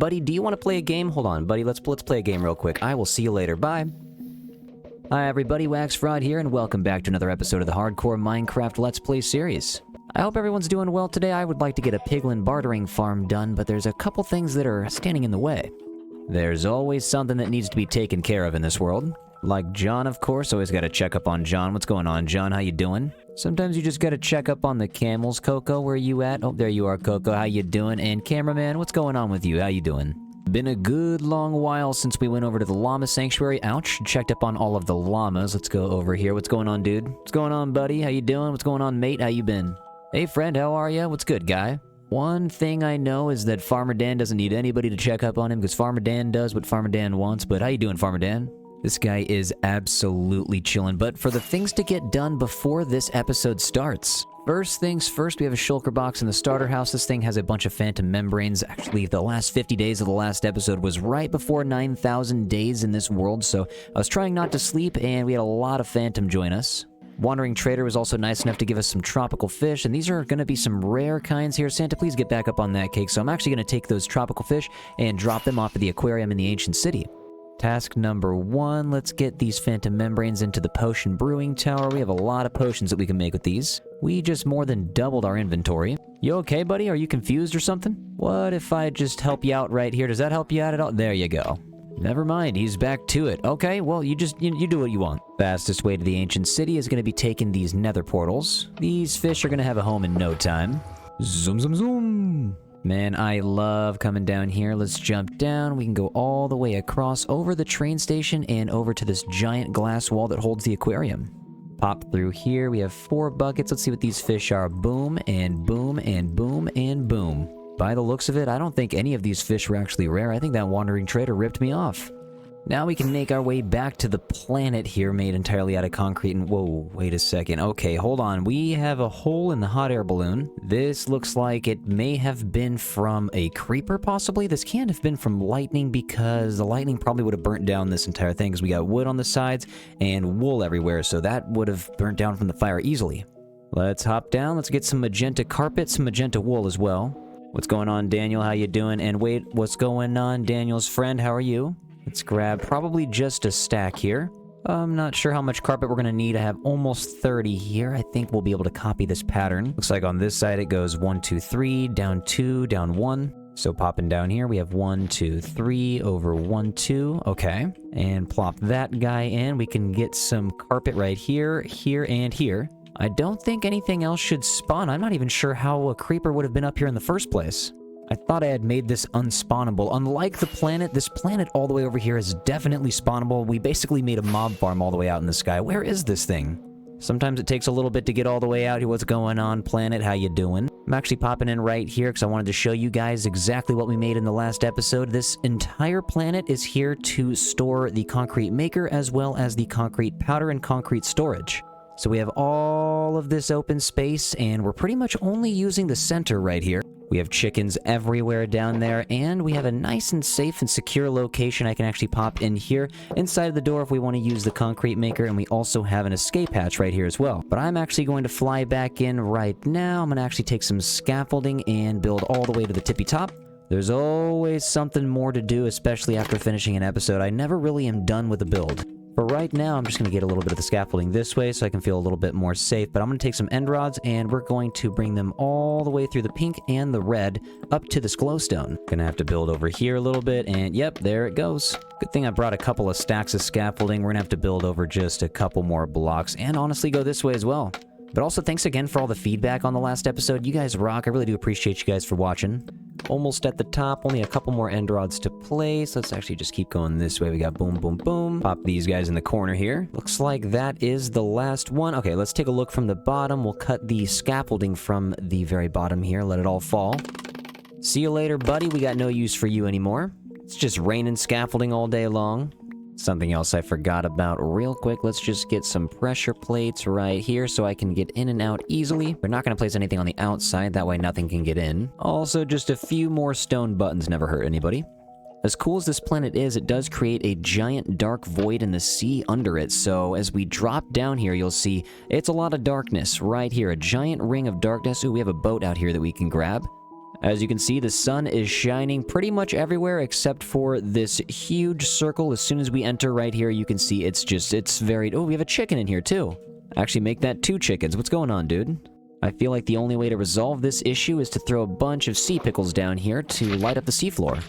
Buddy, do you want to play a game? Hold on, buddy, let's play a game real quick. I will see you later. Bye. Hi everybody, Wax Fraud here, and welcome back to another episode of the Hardcore Minecraft Let's Play series. I hope everyone's doing well today. I would like to get a piglin bartering farm done, but there's a couple things that are standing in the way. There's always something that needs to be taken care of in this world. Like John, of course. Always gotta check up on John. What's going on, John? How you doing? Sometimes you just gotta check up on the camels. Coco, where you at? Oh, there you are, Coco. How you doing? And cameraman, what's going on with you? How you doing? Been a good long while since we went over to the llama sanctuary. Ouch. Checked up on all of the llamas. Let's go over here. What's going on, dude? What's going on, buddy? How you doing? What's going on, mate? How you been? Hey, friend. How are ya? What's good, guy? One thing I know is that Farmer Dan doesn't need anybody to check up on him because Farmer Dan does what Farmer Dan wants. But how you doing, Farmer Dan? This guy is absolutely chilling. But for the things to get done before this episode starts, first things first, we have a shulker box in the starter house. This thing has a bunch of phantom membranes. Actually, the last 50 days of the last episode was right before 9,000 days in this world, so I was trying not to sleep, and we had a lot of phantom join us. Wandering Trader was also nice enough to give us some tropical fish, and these are going to be some rare kinds here. Santa, please get back up on that cake. So I'm actually going to take those tropical fish and drop them off at the aquarium in the ancient city. Task number 1, let's get these phantom membranes into the potion brewing tower. We have a lot of potions that we can make with these. We just more than doubled our inventory. You okay, buddy? Are you confused or something? What if I just help you out right here? Does that help you out at all? There you go. Never mind, he's back to it. Okay, well, you do what you want. Fastest way to the ancient city is going to be taking these nether portals. These fish are going to have a home in no time. Zoom, zoom, zoom. Man, I love coming down here. Let's jump down. We can go all the way across over the train station and over to this giant glass wall that holds the aquarium. Pop through here. We have 4 buckets. Let's see what these fish are. Boom, and boom, and boom, and boom. By the looks of it, I don't think any of these fish were actually rare. I think that Wandering Trader ripped me off. Now we can make our way back to the planet here made entirely out of concrete and... Whoa, wait a second. Okay, hold on. We have a hole in the hot air balloon. This looks like it may have been from a creeper, possibly. This can't have been from lightning because the lightning probably would have burnt down this entire thing because we got wood on the sides and wool everywhere, so that would have burnt down from the fire easily. Let's hop down. Let's get some magenta carpet, some magenta wool as well. What's going on, Daniel? How you doing? And wait, what's going on, Daniel's friend? How are you? Let's grab probably just a stack here. I'm not sure how much carpet we're going to need. I have almost 30 here. I think we'll be able to copy this pattern. Looks like on this side it goes 1, 2, 3, down 2, down 1. So popping down here, we have 1, 2, 3 over 1, 2. Okay. And plop that guy in. We can get some carpet right here, here, and here. I don't think anything else should spawn. I'm not even sure how a creeper would have been up here in the first place. I thought I had made this unspawnable. Unlike the planet, this planet all the way over here is definitely spawnable. We basically made a mob farm all the way out in the sky. Where is this thing? Sometimes it takes a little bit to get all the way out here. What's going on, planet? How you doing? I'm actually popping in right here because I wanted to show you guys exactly what we made in the last episode. This entire planet is here to store the concrete maker as well as the concrete powder and concrete storage. So we have all of this open space, and we're pretty much only using the center right here. We have chickens everywhere down there, and we have a nice and safe and secure location. I can actually pop in here inside the door if we want to use the concrete maker, and we also have an escape hatch right here as well. But I'm actually going to fly back in right now. I'm going to actually take some scaffolding and build all the way to the tippy top. There's always something more to do, especially after finishing an episode. I never really am done with the build. For right now, I'm just going to get a little bit of the scaffolding this way so I can feel a little bit more safe. But I'm going to take some end rods, and we're going to bring them all the way through the pink and the red up to this glowstone. Gonna have to build over here a little bit, and yep, there it goes. Good thing I brought a couple of stacks of scaffolding. We're gonna have to build over just a couple more blocks, and honestly go this way as well. But also, thanks again for all the feedback on the last episode. You guys rock. I really do appreciate you guys for watching. Almost at the top, only a couple more end rods to place. Let's actually just keep going this way. We got boom, boom, boom. Pop these guys in the corner here. Looks like that is the last one. Okay, let's take a look from the bottom. We'll cut the scaffolding from the very bottom here. Let it all fall. See you later, buddy. We got no use for you anymore. It's just raining scaffolding all day long. Something else I forgot about real quick. Let's just get some pressure plates right here so I can get in and out easily. We're not going to place anything on the outside. That way nothing can get in. Also, just a few more stone buttons never hurt anybody. As cool as this planet is, it does create a giant dark void in the sea under it. So as we drop down here, you'll see it's a lot of darkness right here. A giant ring of darkness. Ooh, we have a boat out here that we can grab. As you can see, the sun is shining pretty much everywhere except for this huge circle. As soon as we enter right here, you can see it's very... Oh, we have a chicken in here too. Actually, make that 2 chickens. What's going on, dude? I feel like the only way to resolve this issue is to throw a bunch of sea pickles down here to light up the seafloor.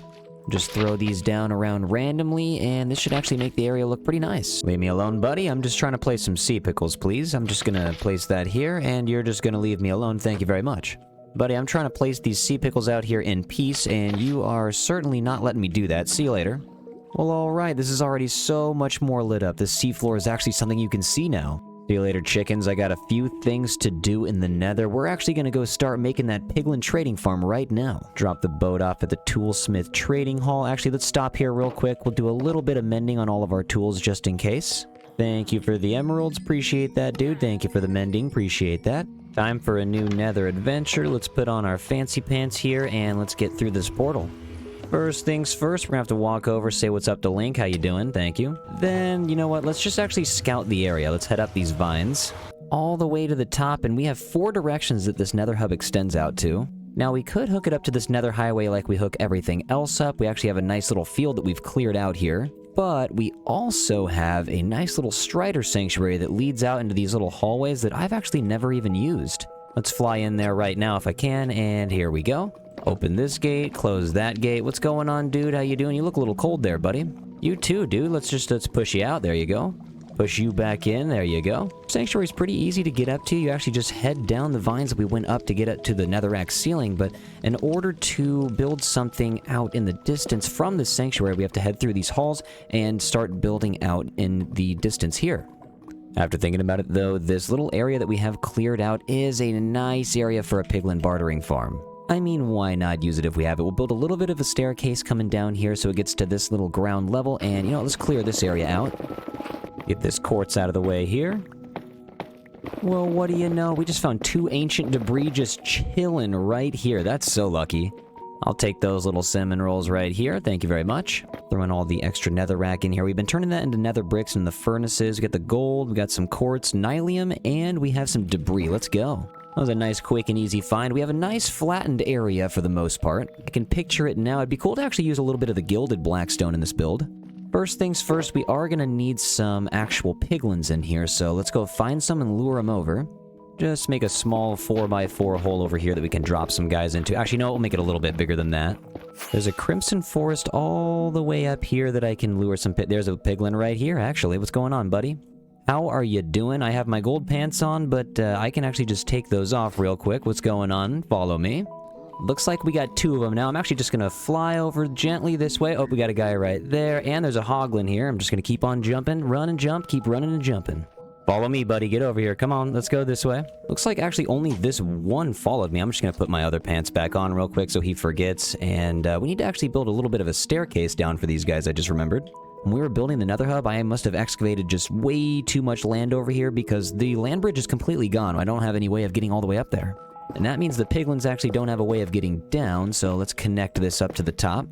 Just throw these down around randomly, and this should actually make the area look pretty nice. Leave me alone, buddy. I'm just trying to place some sea pickles, please. I'm just gonna place that here, and you're just gonna leave me alone. Thank you very much. Buddy, I'm trying to place these sea pickles out here in peace, and you are certainly not letting me do that. See you later. Well, alright, this is already so much more lit up. This seafloor is actually something you can see now. See you later, chickens. I got a few things to do in the nether. We're actually going to go start making that piglin trading farm right now. Drop the boat off at the toolsmith trading hall. Actually, let's stop here real quick. We'll do a little bit of mending on all of our tools just in case. Thank you for the emeralds. Appreciate that, dude. Thank you for the mending. Appreciate that. Time for a new nether adventure. Let's put on our fancy pants here and let's get through this portal. First things first, we're gonna have to walk over, say what's up to Link. How you doing? Thank you. Then, you know what? Let's just actually scout the area. Let's head up these vines all the way to the top, and we have 4 directions that this nether hub extends out to. Now, we could hook it up to this nether highway like we hook everything else up. We actually have a nice little field that we've cleared out here. But we also have a nice little strider sanctuary that leads out into these little hallways that I've actually never even used. Let's fly in there right now if I can, and here we go. Open this gate, close that gate. What's going on, dude? How you doing? You look a little cold there, buddy. You too, dude. Let's push you out. There you go. Push you back in. There you go. Sanctuary's pretty easy to get up to. You actually just head down the vines that we went up to get up to the netherrack ceiling, but in order to build something out in the distance from the sanctuary, we have to head through these halls and start building out in the distance here. After thinking about it, though, this little area that we have cleared out is a nice area for a piglin bartering farm. I mean, why not use it if we have it? We'll build a little bit of a staircase coming down here so it gets to this little ground level, and, you know, let's clear this area out. Get this quartz out of the way here. Well, what do you know? We just found 2 ancient debris just chilling right here. That's so lucky. I'll take those little cinnamon rolls right here. Thank you very much. Throwing all the extra netherrack in here. We've been turning that into nether bricks in the furnaces. We got the gold, we got some quartz, nylium, and we have some debris. Let's go. That was a nice, quick, and easy find. We have a nice flattened area for the most part. I can picture it now. It'd be cool to actually use a little bit of the gilded blackstone in this build. First things first, we are going to need some actual piglins in here, so let's go find some and lure them over. Just make a small 4x4 hole over here that we can drop some guys into. Actually, no, we'll make it a little bit bigger than that. There's a crimson forest all the way up here that I can lure some There's a piglin right here, actually. What's going on, buddy? How are you doing? I have my gold pants on, but I can actually just take those off real quick. What's going on? Follow me. Looks like we got 2 of them now. I'm actually just going to fly over gently this way. Oh, we got a guy right there, and there's a hoglin here. I'm just going to keep on jumping, run and jump, keep running and jumping. Follow me, buddy. Get over here. Come on, let's go this way. Looks like actually only this one followed me. I'm just going to put my other pants back on real quick so he forgets, and we need to actually build a little bit of a staircase down for these guys, I just remembered. When we were building the nether hub, I must have excavated just way too much land over here because the land bridge is completely gone. I don't have any way of getting all the way up there. And that means the piglins actually don't have a way of getting down, so let's connect this up to the top.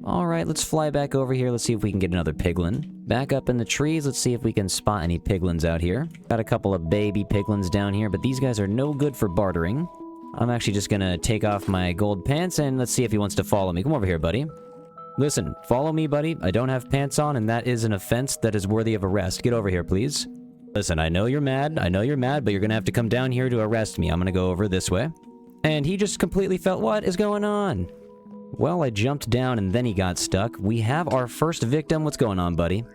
Alright, let's fly back over here. Let's see if we can get another piglin. Back up in the trees, let's see if we can spot any piglins out here. Got a couple of baby piglins down here, but these guys are no good for bartering. I'm actually just gonna take off my gold pants and let's see if he wants to follow me. Come over here, buddy. Listen, follow me, buddy. I don't have pants on, and that is an offense that is worthy of arrest. Get over here, please. Listen, I know you're mad, but you're gonna have to come down here to arrest me. I'm gonna go over this way. And he just completely felt, what is going on? Well, I jumped down, and then he got stuck. We have our first victim. What's going on, buddy?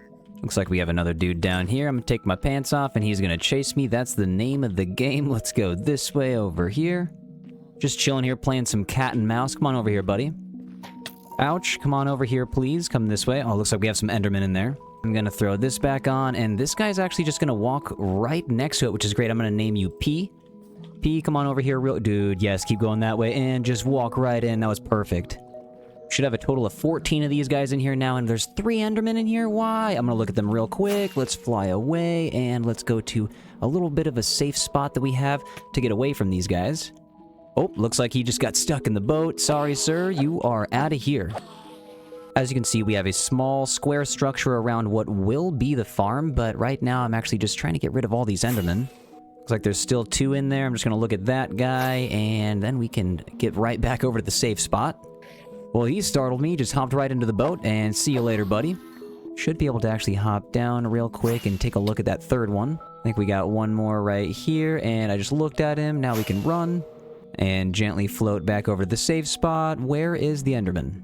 Looks like we have another dude down here. I'm gonna take my pants off, and he's gonna chase me. That's the name of the game. Let's go this way over here. Just chilling here, playing some cat and mouse. Come on over here, buddy. Ouch, come on over here, please. Come this way. Oh, looks like we have some endermen in there. I'm gonna throw this back on, and this guy's actually just gonna walk right next to it, which is great. I'm gonna name you P. P, come on over here, dude. Yes, keep going that way, and just walk right in. That was perfect. Should have a total of 14 of these guys in here now, and there's 3 endermen in here. Why? I'm gonna look at them real quick. Let's fly away, and let's go to a little bit of a safe spot that we have to get away from these guys. Oh, looks like he just got stuck in the boat. Sorry, sir. You are out of here. As you can see, we have a small square structure around what will be the farm, but right now I'm actually just trying to get rid of all these endermen. Looks like there's still 2 in there. I'm just gonna look at that guy, and then we can get right back over to the safe spot. Well, he startled me, just hopped right into the boat, and see you later, buddy. Should be able to actually hop down real quick and take a look at that 3rd one. I think we got 1 more right here, and I just looked at him. Now we can run and gently float back over to the safe spot. Where is the Enderman?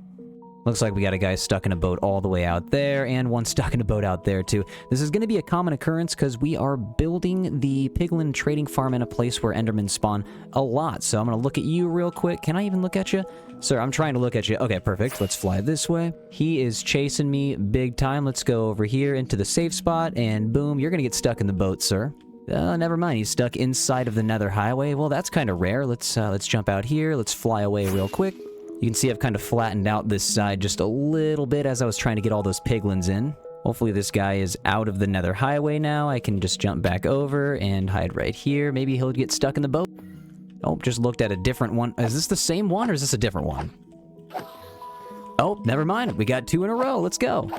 Looks like we got a guy stuck in a boat all the way out there, and one stuck in a boat out there, too. This is going to be a common occurrence because we are building the Piglin trading farm in a place where Endermen spawn a lot. So I'm going to look at you real quick. Can I even look at you? Sir, I'm trying to look at you. Okay, perfect. Let's fly this way. He is chasing me big time. Let's go over here into the safe spot, and boom, you're going to get stuck in the boat, sir. Never mind. He's stuck inside of the Nether Highway. Well, that's kind of rare. Let's jump out here. Let's fly away real quick. You can see I've kind of flattened out this side just a little bit as I was trying to get all those piglins in. Hopefully this guy is out of the Nether Highway now. I can just jump back over and hide right here. Maybe he'll get stuck in the boat. Oh, just looked at a different one. Is this the same one or is this a different one? Oh, never mind. We got 2 in a row. Let's go.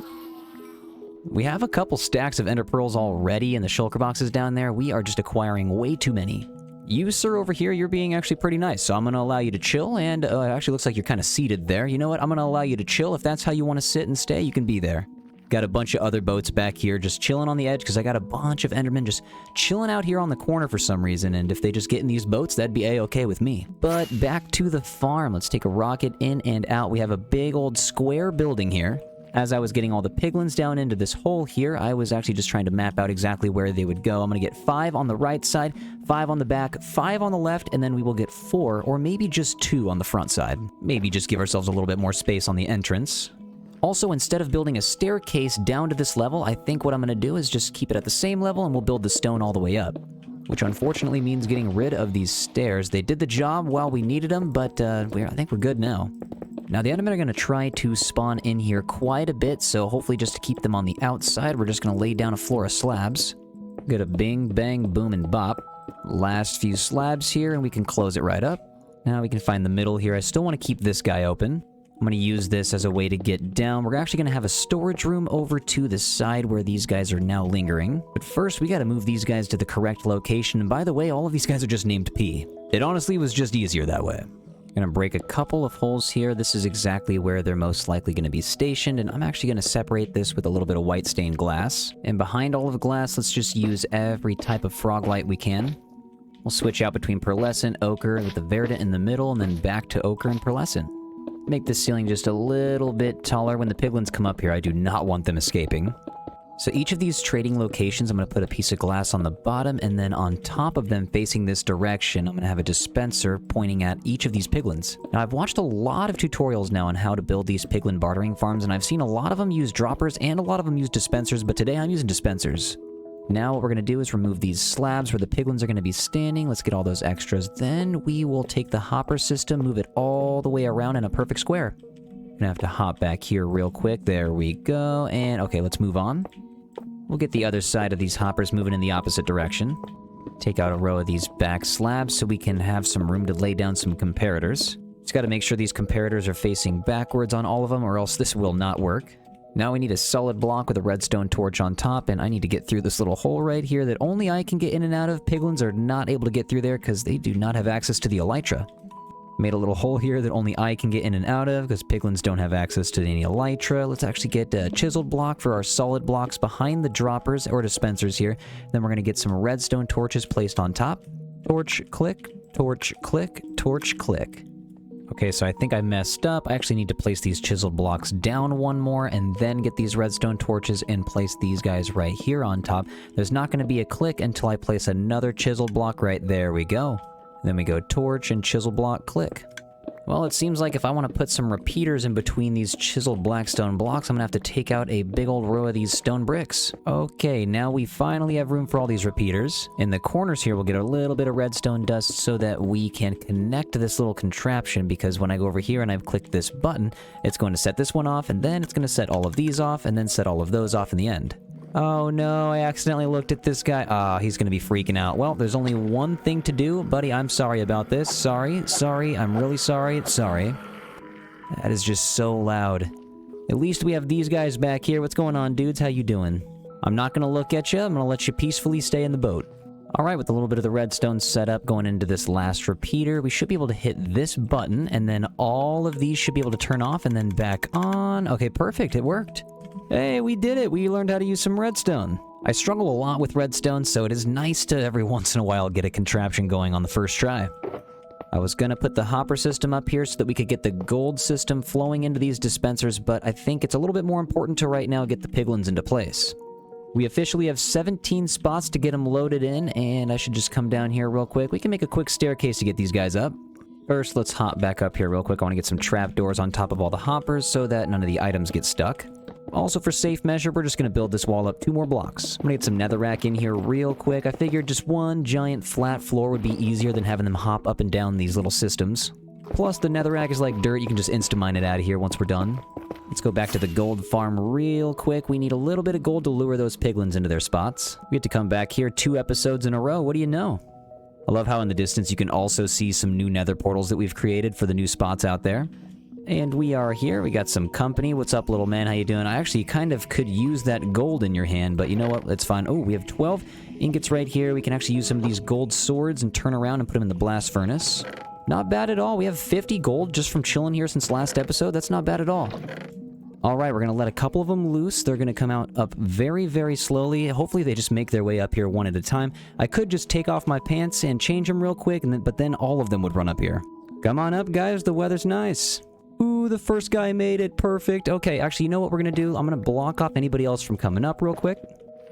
We have a couple stacks of ender pearls already in the shulker boxes down there. We are just acquiring way too many. You, sir, over here, you're being actually pretty nice, so I'm going to allow you to chill, and it actually looks like you're kind of seated there. You know what? I'm going to allow you to chill. If that's how you want to sit and stay, you can be there. Got a bunch of other boats back here just chilling on the edge, because I got a bunch of Endermen just chilling out here on the corner for some reason, and if they just get in these boats, that'd be a-okay with me. But back to the farm. Let's take a rocket in and out. We have a big old square building here. As I was getting all the piglins down into this hole here, I was actually just trying to map out exactly where they would go. I'm going to get 5 on the right side, 5 on the back, 5 on the left, and then we will get 4, or maybe just 2 on the front side. Maybe just give ourselves a little bit more space on the entrance. Also, instead of building a staircase down to this level, I think what I'm going to do is just keep it at the same level, and we'll build the stone all the way up. Which unfortunately means getting rid of these stairs. They did the job while we needed them, but I think we're good now. Now, the Endermen are going to try to spawn in here quite a bit, so hopefully just to keep them on the outside, we're just going to lay down a floor of slabs. Get a bing, bang, boom, and bop. Last few slabs here, and we can close it right up. Now we can find the middle here. I still want to keep this guy open. I'm going to use this as a way to get down. We're actually going to have a storage room over to the side where these guys are now lingering. But first, we got to move these guys to the correct location. And by the way, all of these guys are just named P. It honestly was just easier that way. Gonna break a couple of holes here. This is exactly where they're most likely gonna be stationed, and I'm actually gonna separate this with a little bit of white stained glass. And behind all of the glass, let's just use every type of frog light we can. We'll switch out between pearlescent, ochre, with the verdant in the middle, and then back to ochre and pearlescent. Make the ceiling just a little bit taller. When the piglins come up here, I do not want them escaping. So each of these trading locations, I'm going to put a piece of glass on the bottom, and then on top of them facing this direction, I'm going to have a dispenser pointing at each of these piglins. Now, I've watched a lot of tutorials now on how to build these piglin bartering farms, and I've seen a lot of them use droppers and a lot of them use dispensers, but today I'm using dispensers. Now what we're going to do is remove these slabs where the piglins are going to be standing. Let's get all those extras. Then we will take the hopper system, move it all the way around in a perfect square. Gonna have to hop back here real quick. There we go. And okay, let's move on. We'll get the other side of these hoppers moving in the opposite direction. Take out a row of these back slabs so we can have some room to lay down some comparators. Just got to make sure these comparators are facing backwards on all of them, or else this will not work. Now we need a solid block with a redstone torch on top, and I need to get through this little hole right here that only I can get in and out of. Piglins are not able to get through there because they do not have access to the elytra. Made a little hole here that only I can get in and out of because piglins don't have access to any elytra. Let's actually get a chiseled block for our solid blocks behind the droppers or dispensers here. Then we're going to get some redstone torches placed on top. Torch, click, torch, click, torch, click. Okay, so I think I messed up. I actually need to place these chiseled blocks down one more and then get these redstone torches and place these guys right here on top. There's not going to be a click until I place another chiseled block right there. We go. Then we go torch and chisel block, click. Well, it seems like if I want to put some repeaters in between these chiseled black stone blocks, I'm gonna have to take out a big old row of these stone bricks. Okay, now we finally have room for all these repeaters. In the corners here, we'll get a little bit of redstone dust so that we can connect to this little contraption, because when I go over here and I've clicked this button, it's going to set this one off, and then it's going to set all of these off, and then set all of those off in the end. Oh no, I accidentally looked at this guy. Ah, he's gonna be freaking out. Well, there's only one thing to do. Buddy, I'm sorry about this. Sorry, I'm really sorry. Sorry. That is just so loud. At least we have these guys back here. What's going on, dudes? How you doing? I'm not gonna look at you. I'm gonna let you peacefully stay in the boat. Alright, with a little bit of the redstone set up going into this last repeater, we should be able to hit this button, and then all of these should be able to turn off and then back on. Okay, perfect, it worked. Hey, we did it! We learned how to use some redstone. I struggle a lot with redstone, so it is nice to every once in a while get a contraption going on the first try. I was gonna put the hopper system up here so that we could get the gold system flowing into these dispensers, but I think it's a little bit more important to right now get the piglins into place. We officially have 17 spots to get them loaded in, and I should just come down here real quick. We can make a quick staircase to get these guys up. First, let's hop back up here real quick. I want to get some trapdoors on top of all the hoppers so that none of the items get stuck. Also, for safe measure, we're just going to build this wall up 2 more blocks. I'm going to get some netherrack in here real quick. I figured just one giant flat floor would be easier than having them hop up and down these little systems. Plus, the netherrack is like dirt. You can just insta-mine it out of here once we're done. Let's go back to the gold farm real quick. We need a little bit of gold to lure those piglins into their spots. We get to come back here 2 episodes in a row. What do you know? I love how in the distance you can also see some new nether portals that we've created for the new spots out there. And we are here. We got some company. What's up, little man? How you doing? I actually kind of could use that gold in your hand, but you know what? It's fine. Oh, we have 12 ingots right here. We can actually use some of these gold swords and turn around and put them in the blast furnace. Not bad at all. We have 50 gold just from chilling here since last episode. That's not bad at all. Alright, we're going to let a couple of them loose. They're going to come out up very, very slowly. Hopefully they just make their way up here one at a time. I could just take off my pants and change them real quick, but then all of them would run up here. Come on up, guys. The weather's nice. Ooh, the first guy made it. Perfect. Okay, actually, you know what we're going to do? I'm going to block off anybody else from coming up real quick.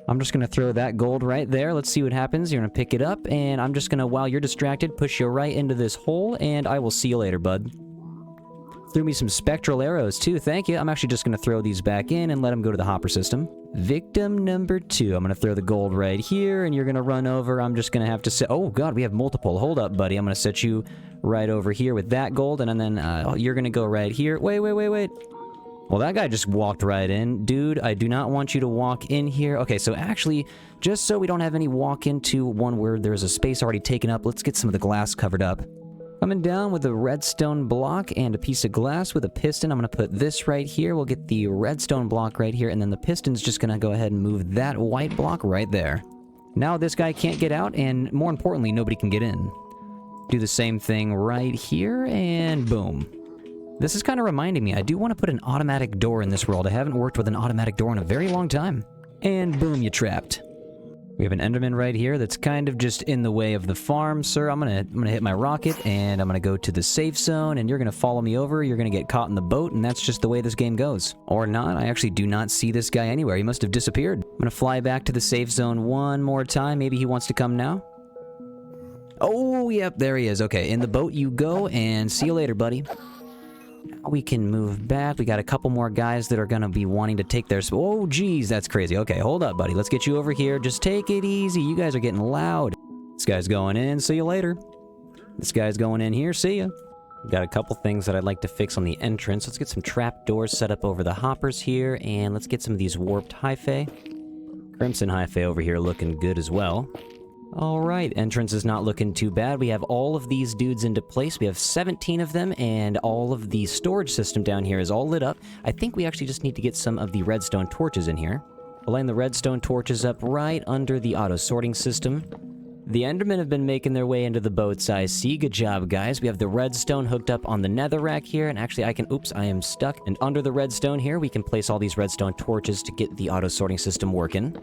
I'm just going to throw that gold right there. Let's see what happens. You're going to pick it up, and I'm just going to, while you're distracted, push you right into this hole, and I will see you later, bud. Threw me some spectral arrows, too. Thank you. I'm actually just going to throw these back in and let them go to the hopper system. Victim number 2. I'm going to throw the gold right here, and you're going to run over. I'm just going to have to set... Oh, God, we have multiple. Hold up, buddy. I'm going to set you right over here with that gold, and then you're going to go right here. Wait. Well, that guy just walked right in. Dude, I do not want you to walk in here. Okay, so actually, just so we don't have any walk into one where there's a space already taken up, let's get some of the glass covered up. Coming down with a redstone block and a piece of glass with a piston. I'm going to put this right here. We'll get the redstone block right here, and then the piston's just going to go ahead and move that white block right there. Now this guy can't get out, and more importantly, nobody can get in. Do the same thing right here, and boom. This is kind of reminding me, I do want to put an automatic door in this world. I haven't worked with an automatic door in a very long time. And boom, you trapped. We have an enderman right here that's kind of just in the way of the farm, sir. I'm gonna hit my rocket, and I'm gonna go to the safe zone, and you're gonna follow me over. You're gonna get caught in the boat, and that's just the way this game goes. Or not. I actually do not see this guy anywhere. He must have disappeared. I'm gonna fly back to the safe zone one more time. Maybe he wants to come now. Oh, yep, there he is. Okay, in the boat you go, and see you later, buddy. Now we can move back. We got a couple more guys that are going to be wanting to take their... Oh, geez, that's crazy. Okay, hold up, buddy. Let's get you over here. Just take it easy. You guys are getting loud. This guy's going in. See you later. This guy's going in here. See ya. Got a couple things that I'd like to fix on the entrance. Let's get some trap doors set up over the hoppers here, and let's get some of these warped hyphae. Crimson hyphae over here looking good as well. Alright, entrance is not looking too bad. We have all of these dudes into place. We have 17 of them, and all of the storage system down here is all lit up. I think we actually just need to get some of the redstone torches in here. We'll line the redstone torches up right under the auto-sorting system. The endermen have been making their way into the boats, I see. Good job, guys. We have the redstone hooked up on the netherrack here, and actually I can... Oops, I am stuck. And under the redstone here, we can place all these redstone torches to get the auto-sorting system working.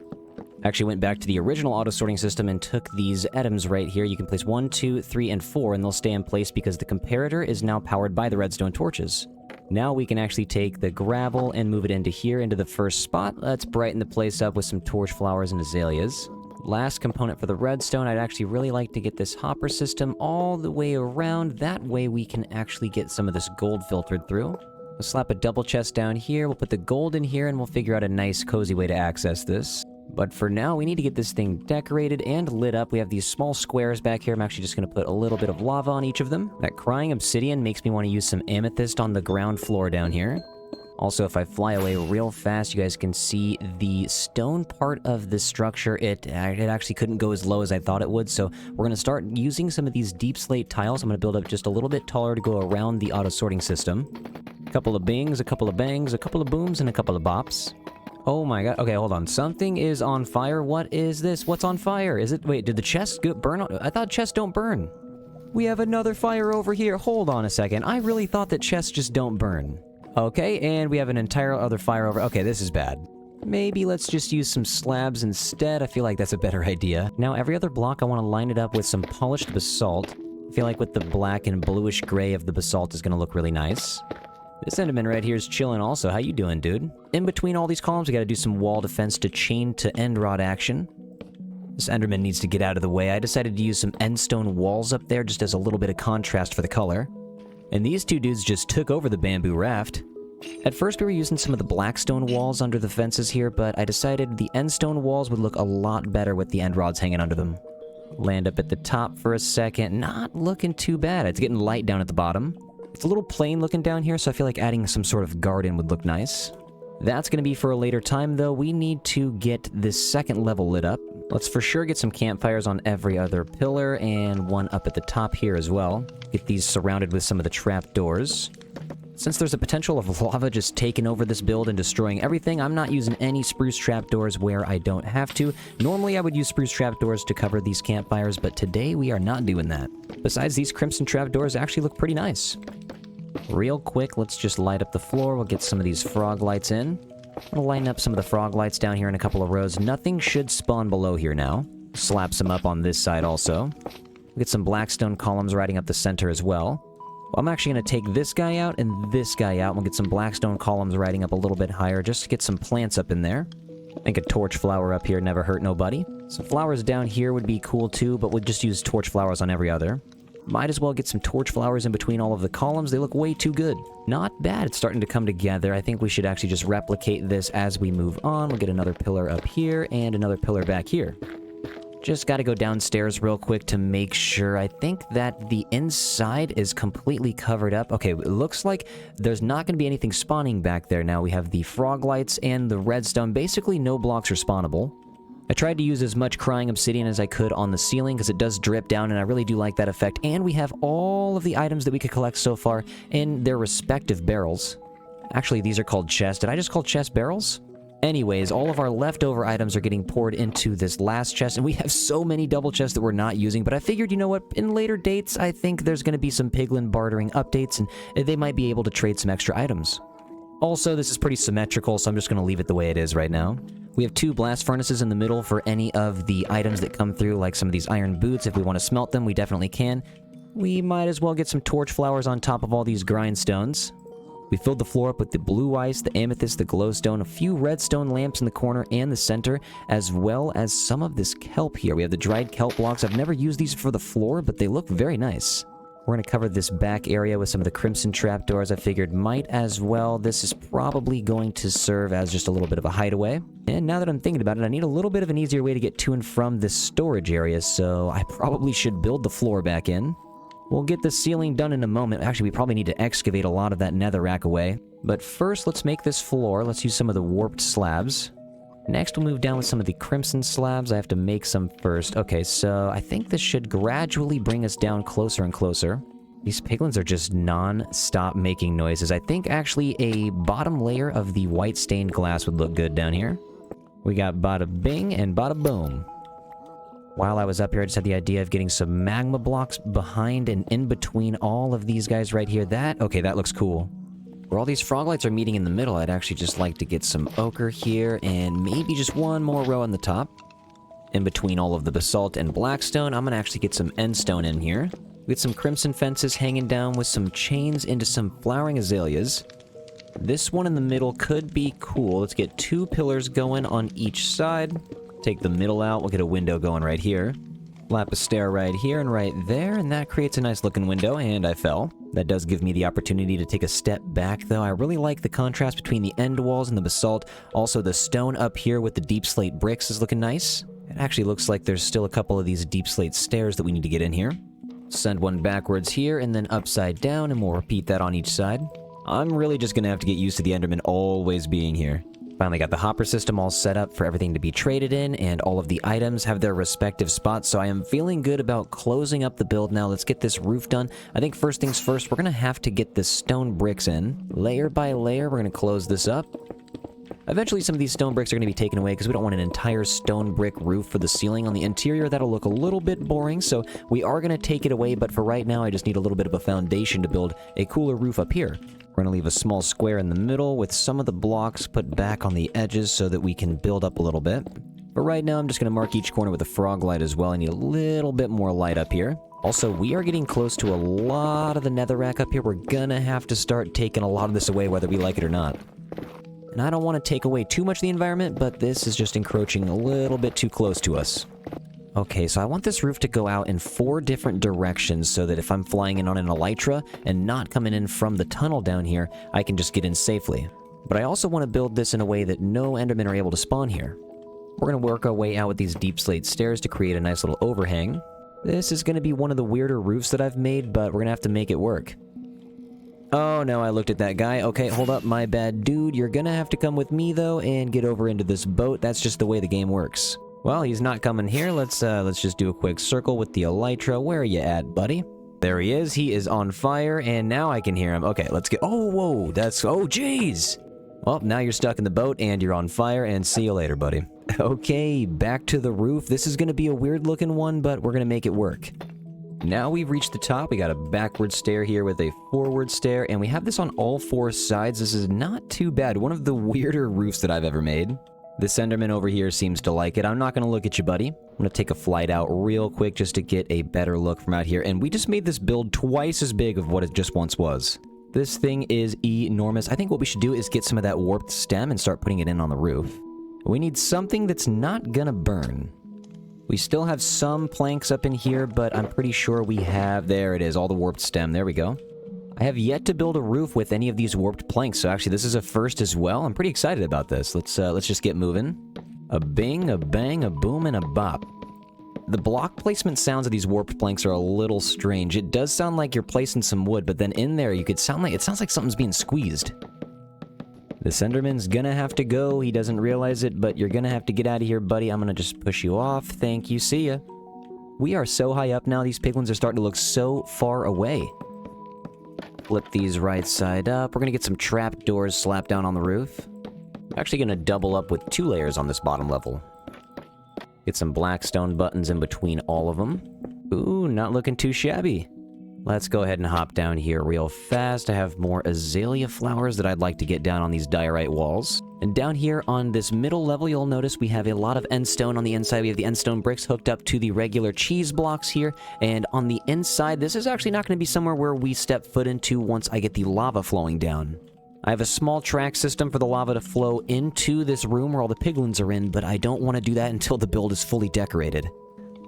Actually went back to the original auto-sorting system and took these items right here. You can place 1, 2, 3, and 4, and they'll stay in place because the comparator is now powered by the redstone torches. Now we can actually take the gravel and move it into here, into the first spot. Let's brighten the place up with some torch flowers and azaleas. Last component for the redstone, I'd actually really like to get this hopper system all the way around. That way we can actually get some of this gold filtered through. We'll slap a double chest down here, we'll put the gold in here, and we'll figure out a nice cozy way to access this. But for now, we need to get this thing decorated and lit up. We have these small squares back here. I'm actually just going to put a little bit of lava on each of them. That crying obsidian makes me want to use some amethyst on the ground floor down here. Also, if I fly away real fast, you guys can see the stone part of the structure. It actually couldn't go as low as I thought it would, so we're going to start using some of these deep slate tiles. I'm going to build up just a little bit taller to go around the auto-sorting system. A couple of bings, a couple of bangs, a couple of booms, and a couple of bops. Oh my god. Okay, hold on. Something is on fire. What is this? What's on fire? Is it... Wait, did the chest burn? I thought chests don't burn. We have another fire over here. Hold on a second. I really thought that chests just don't burn. Okay, and we have an entire other fire over... Okay, this is bad. Maybe let's just use some slabs instead. I feel like that's a better idea. Now, every other block, I want to line it up with some polished basalt. I feel like with the black and bluish gray of the basalt is going to look really nice. This Enderman right here is chilling also. How you doing, dude? In between all these columns, we gotta do some wall defense to chain to end rod action. This Enderman needs to get out of the way. I decided to use some endstone walls up there just as a little bit of contrast for the color. And these two dudes just took over the bamboo raft. At first, we were using some of the blackstone walls under the fences here, but I decided the endstone walls would look a lot better with the end rods hanging under them. Land up at the top for a second. Not looking too bad. It's getting light down at the bottom. It's a little plain looking down here, so I feel like adding some sort of garden would look nice. That's going to be for a later time, though. We need to get this second level lit up. Let's for sure get some campfires on every other pillar, and one up at the top here as well. Get these surrounded with some of the trapdoors. Since there's a potential of lava just taking over this build and destroying everything, I'm not using any spruce trapdoors where I don't have to. Normally, I would use spruce trapdoors to cover these campfires, but today we are not doing that. Besides, these crimson trapdoors actually look pretty nice. Real quick, let's just light up the floor. We'll get some of these frog lights in. I'll line up some of the frog lights down here in a couple of rows. Nothing should spawn below here now. Slap some up on this side also. We'll get some blackstone columns riding up the center as well. I'm actually going to take this guy out and this guy out. We'll get some blackstone columns riding up a little bit higher just to get some plants up in there. I think a torch flower up here never hurt nobody. Some flowers down here would be cool too, but we'll just use torch flowers on every other. Might as well get some torch flowers in between all of the columns. They look way too good. Not bad. It's starting to come together. I think we should actually just replicate this as we move on. We'll get another pillar up here and another pillar back here. Just got to go downstairs real quick to make sure. I think that the inside is completely covered up. Okay, it looks like there's not going to be anything spawning back there now. We have the frog lights and the redstone. Basically, no blocks are spawnable. I tried to use as much crying obsidian as I could on the ceiling because it does drip down, and I really do like that effect. And we have all of the items that we could collect so far in their respective barrels. Actually, these are called chests. Did I just call chest barrels? Anyways, all of our leftover items are getting poured into this last chest, and we have so many double chests that we're not using, but I figured, you know what, in later dates, I think there's going to be some piglin bartering updates, and they might be able to trade some extra items. Also, this is pretty symmetrical, so I'm just going to leave it the way it is right now. We have 2 blast furnaces in the middle for any of the items that come through, like some of these iron boots. If we want to smelt them, we definitely can. We might as well get some torch flowers on top of all these grindstones. We filled the floor up with the blue ice, the amethyst, the glowstone, a few redstone lamps in the corner and the center, as well as some of this kelp here. We have the dried kelp blocks. I've never used these for the floor, but they look very nice. We're going to cover this back area with some of the crimson trapdoors. I figured might as well. This is probably going to serve as just a little bit of a hideaway. And now that I'm thinking about it, I need a little bit of an easier way to get to and from this storage area, so I probably should build the floor back in. We'll get the ceiling done in a moment. Actually, we probably need to excavate a lot of that netherrack away. But first, let's make this floor. Let's use some of the warped slabs. Next, we'll move down with some of the crimson slabs. I have to make some first. Okay, so I think this should gradually bring us down closer and closer. These piglins are just non-stop making noises. I think actually a bottom layer of the white stained glass would look good down here. We got bada bing and bada boom. While I was up here, I just had the idea of getting some magma blocks behind and in between all of these guys right here. Okay, that looks cool. Where all these frog lights are meeting in the middle, I'd actually just like to get some ochre here and maybe just one more row on the top. In between all of the basalt and blackstone, I'm going to actually get some endstone in here. Get some crimson fences hanging down with some chains into some flowering azaleas. This one in the middle could be cool. Let's get 2 pillars going on each side. Take the middle out. We'll get a window going right here. Lap a stair right here and right there, and that creates a nice looking window, and I fell. That does give me the opportunity to take a step back, though. I really like the contrast between the end walls and the basalt. Also, the stone up here with the deep slate bricks is looking nice. It actually looks like there's still a couple of these deep slate stairs that we need to get in here. Send one backwards here, and then upside down, and we'll repeat that on each side. I'm really just gonna have to get used to the Enderman always being here. Finally got the hopper system all set up for everything to be traded in, and all of the items have their respective spots, so I am feeling good about closing up the build now. Let's get this roof done. I think first things first, we're going to have to get the stone bricks in. Layer by layer, we're going to close this up. Eventually, some of these stone bricks are going to be taken away because we don't want an entire stone brick roof for the ceiling on the interior. That'll look a little bit boring, so we are going to take it away, but for right now, I just need a little bit of a foundation to build a cooler roof up here. We're going to leave a small square in the middle with some of the blocks put back on the edges so that we can build up a little bit. But right now, I'm just going to mark each corner with a frog light as well. I need a little bit more light up here. Also, we are getting close to a lot of the netherrack up here. We're going to have to start taking a lot of this away whether we like it or not. And I don't want to take away too much of the environment, but this is just encroaching a little bit too close to us. Okay, so I want this roof to go out in 4 different directions so that if I'm flying in on an elytra and not coming in from the tunnel down here, I can just get in safely. But I also want to build this in a way that no endermen are able to spawn here. We're going to work our way out with these deep slate stairs to create a nice little overhang. This is going to be one of the weirder roofs that I've made, but we're going to have to make it work. Oh no, I looked at that guy. Okay, hold up, my bad. Dude, you're gonna have to come with me though and get over into this boat. That's just the way the game works. Well, he's not coming here. Let's just do a quick circle with the elytra. Where are you at, buddy? There he is. He is on fire, and now I can hear him. Okay, let's get... Oh, whoa, that's... Oh, jeez! Well, now you're stuck in the boat, and you're on fire, and see you later, buddy. Okay, back to the roof. This is gonna be a weird-looking one, but we're gonna make it work. Now we've reached the top. We got a backward stair here with a forward stair, and we have this on all 4 sides. This is not too bad. One of the weirder roofs that I've ever made. This Enderman over here seems to like it. I'm not going to look at you, buddy. I'm going to take a flight out real quick just to get a better look from out here. And we just made this build twice as big of what it just once was. This thing is enormous. I think what we should do is get some of that warped stem and start putting it in on the roof. We need something that's not going to burn. We still have some planks up in here, but I'm pretty sure we have... There it is, all the warped stem. There we go. I have yet to build a roof with any of these warped planks, so actually this is a first as well. I'm pretty excited about this. Let's just get moving. A bing, a bang, a boom, and a bop. The block placement sounds of these warped planks are a little strange. It does sound like you're placing some wood, but then in there it sounds like something's being squeezed. This Enderman's gonna have to go. He doesn't realize it, but you're gonna have to get out of here, buddy. I'm gonna just push you off. Thank you. See ya. We are so high up now. These piglins are starting to look so far away. Flip these right side up. We're gonna get some trap doors slapped down on the roof. I'm actually gonna double up with 2 layers on this bottom level. Get some black stone buttons in between all of them. Ooh, not looking too shabby. Let's go ahead and hop down here real fast. I have more azalea flowers that I'd like to get down on these diorite walls. And down here on this middle level, you'll notice we have a lot of end stone on the inside. We have the end stone bricks hooked up to the regular cheese blocks here. And on the inside, this is actually not going to be somewhere where we step foot into once I get the lava flowing down. I have a small track system for the lava to flow into this room where all the piglins are in, but I don't want to do that until the build is fully decorated.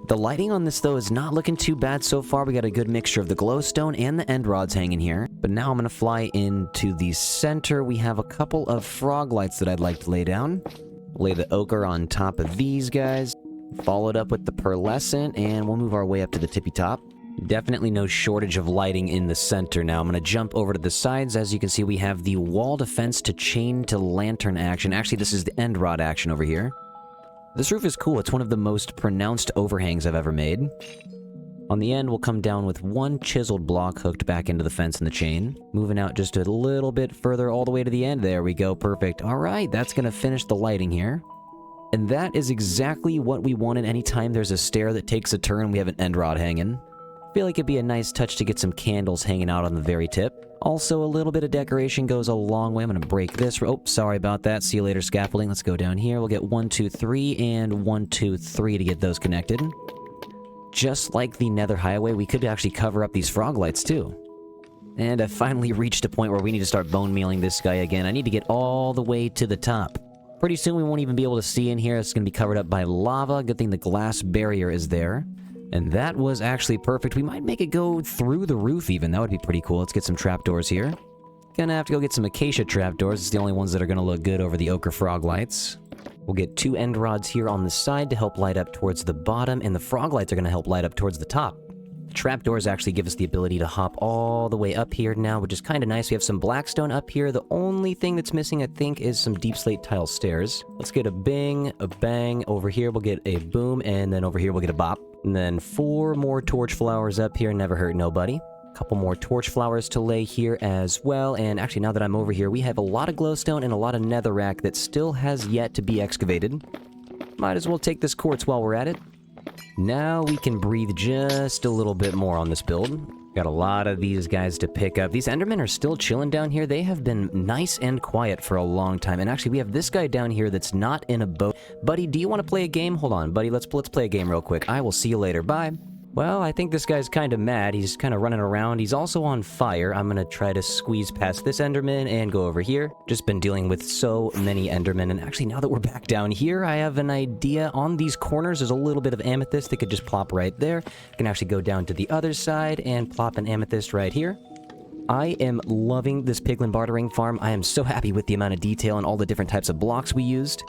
The lighting on this, though, is not looking too bad so far. We got a good mixture of the glowstone and the end rods hanging here. But now I'm going to fly into the center. We have a couple of frog lights that I'd like to lay down. Lay the ochre on top of these guys. Follow it up with the pearlescent, and we'll move our way up to the tippy top. Definitely no shortage of lighting in the center now. I'm going to jump over to the sides. As you can see, we have the wall defense to chain to lantern action. Actually, this is the end rod action over here. This roof is cool. It's one of the most pronounced overhangs I've ever made. On the end, we'll come down with 1 chiseled block hooked back into the fence and the chain. Moving out just a little bit further all the way to the end. There we go. Perfect. All right, that's going to finish the lighting here. And that is exactly what we wanted. Anytime there's a stair that takes a turn, we have an end rod hanging. I feel like it'd be a nice touch to get some candles hanging out on the very tip. Also, a little bit of decoration goes a long way. I'm going to break this. Oh, sorry about that. See you later, scaffolding. Let's go down here. We'll get 1, 2, 3, and 1, 2, 3 to get those connected. Just like the Nether Highway, we could actually cover up these frog lights, too. And I've finally reached a point where we need to start bone mealing this guy again. I need to get all the way to the top. Pretty soon, we won't even be able to see in here. It's going to be covered up by lava. Good thing the glass barrier is there. And that was actually perfect. We might make it go through the roof even. That would be pretty cool. Let's get some trapdoors here. Gonna have to go get some acacia trapdoors. It's the only ones that are gonna look good over the ochre frog lights. We'll get 2 end rods here on the side to help light up towards the bottom, and the frog lights are gonna help light up towards the top. The trapdoors actually give us the ability to hop all the way up here now, which is kind of nice. We have some blackstone up here. The only thing that's missing, I think, is some deep slate tile stairs. Let's get a bing, a bang. Over here, we'll get a boom, and then over here, we'll get a bop. And then 4 more torch flowers up here, never hurt nobody. Couple more torch flowers to lay here as well, and actually now that I'm over here, we have a lot of glowstone and a lot of netherrack that still has yet to be excavated. Might as well take this quartz while we're at it. Now we can breathe just a little bit more on this build. Got a lot of these guys to pick up. These endermen are still chilling down here. They have been nice and quiet for a long time. And actually, we have this guy down here that's not in a boat. Buddy, do you want to play a game? Hold on, buddy. Let's play a game real quick. I will see you later. Bye. Well, I think this guy's kind of mad. He's kind of running around. He's also on fire. I'm gonna try to squeeze past this enderman and go over here. Just been dealing with so many endermen. And actually, now that we're back down here, I have an idea. On these corners, there's a little bit of amethyst that could just plop right there. I can actually go down to the other side and plop an amethyst right here. I am loving this piglin bartering farm. I am so happy with the amount of detail and all the different types of blocks we used.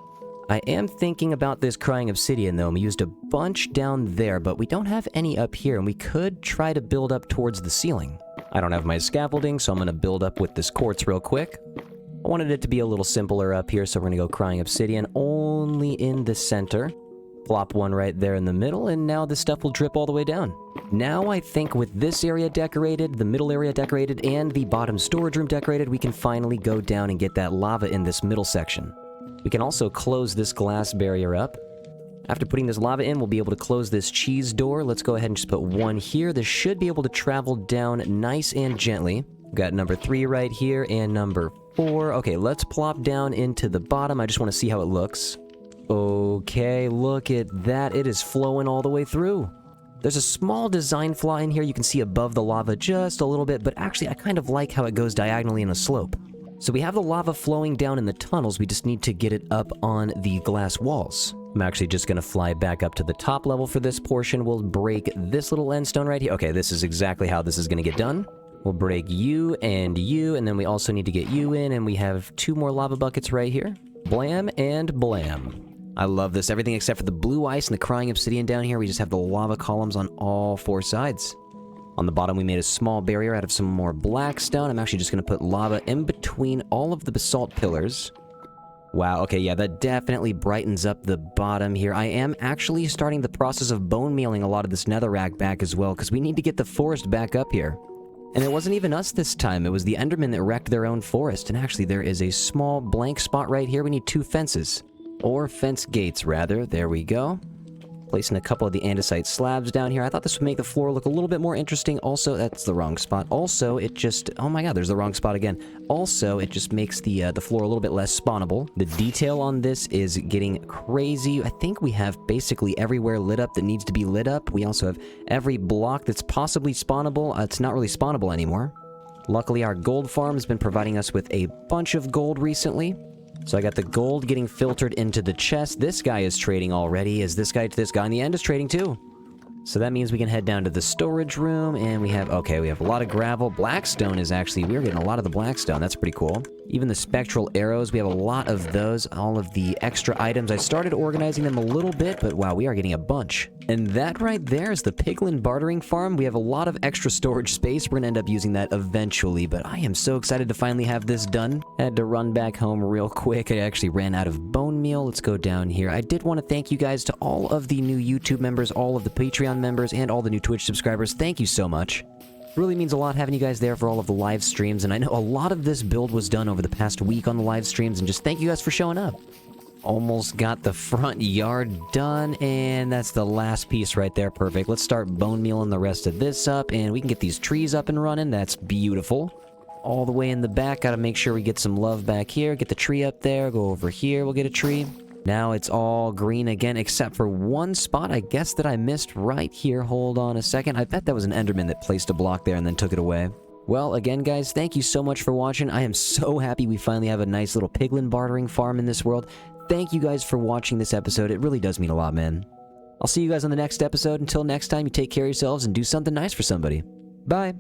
I am thinking about this crying obsidian though. We used a bunch down there, but we don't have any up here, and we could try to build up towards the ceiling. I don't have my scaffolding, so I'm going to build up with this quartz real quick. I wanted it to be a little simpler up here, so we're going to go crying obsidian only in the center. Plop one right there in the middle, and now this stuff will drip all the way down. Now I think with this area decorated, the middle area decorated, and the bottom storage room decorated, we can finally go down and get that lava in this middle section. We can also close this glass barrier up. After putting this lava in, we'll be able to close this cheese door. Let's go ahead and just put one here. This should be able to travel down nice and gently. We've got number 3 right here and number 4. Okay, let's plop down into the bottom. I just want to see how it looks. Okay, look at that. It is flowing all the way through. There's a small design flaw in here. You can see above the lava just a little bit, but actually I kind of like how it goes diagonally in a slope. So we have the lava flowing down in the tunnels, we just need to get it up on the glass walls. I'm actually just going to fly back up to the top level for this portion. We'll break this little end stone right here. Okay, this is exactly how this is going to get done. We'll break you, and then we also need to get you in, and we have 2 more lava buckets right here. Blam and blam. I love this. Everything except for the blue ice and the crying obsidian down here. We just have the lava columns on all 4 sides. On the bottom, we made a small barrier out of some more black stone. I'm actually just going to put lava in between all of the basalt pillars. Wow, okay, yeah, that definitely brightens up the bottom here. I am actually starting the process of bone mealing a lot of this netherrack back as well, because we need to get the forest back up here. And it wasn't even us this time. It was the endermen that wrecked their own forest. And actually, there is a small blank spot right here. We need 2 fences. Or fence gates, rather. There we go. Placing a couple of the andesite slabs down here. I thought this would make the floor look a little bit more interesting. Also, that's the wrong spot. Also, it just... oh my god, there's the wrong spot again. Also, it just makes the floor a little bit less spawnable. The detail on this is getting crazy. I think we have basically everywhere lit up that needs to be lit up. We also have every block that's possibly spawnable. It's not really spawnable anymore. Luckily, our gold farm has been providing us with a bunch of gold recently. So I got the gold getting filtered into the chest. This guy is trading already. Is this guy on the end is trading too. So that means we can head down to the storage room, and we have, okay, we have a lot of gravel. Blackstone is actually, we're getting a lot of the blackstone. That's pretty cool. Even the spectral arrows, we have a lot of those. All of the extra items. I started organizing them a little bit, but wow, we are getting a bunch. And that right there is the piglin bartering farm. We have a lot of extra storage space. We're gonna end up using that eventually, but I am so excited to finally have this done. I had to run back home real quick. I actually ran out of bone meal. Let's go down here. I did want to thank you guys to all of the new YouTube members, all of the Patreon members, and all the new Twitch subscribers. Thank you so much. Really means a lot having you guys there for all of the live streams, and I know a lot of this build was done over the past week on the live streams, and just thank you guys for showing up. Almost got the front yard done, and that's the last piece right there. Perfect. Let's start bone mealing the rest of this up, and we can get these trees up and running. That's beautiful. All the way in the back, gotta make sure we get some love back here. Get the tree up there, go over here, we'll get a tree. Now it's all green again, except for one spot, I guess, that I missed right here. Hold on a second. I bet that was an enderman that placed a block there and then took it away. Well, again, guys, thank you so much for watching. I am so happy we finally have a nice little piglin bartering farm in this world. Thank you guys for watching this episode. It really does mean a lot, man. I'll see you guys on the next episode. Until next time, you take care of yourselves and do something nice for somebody. Bye.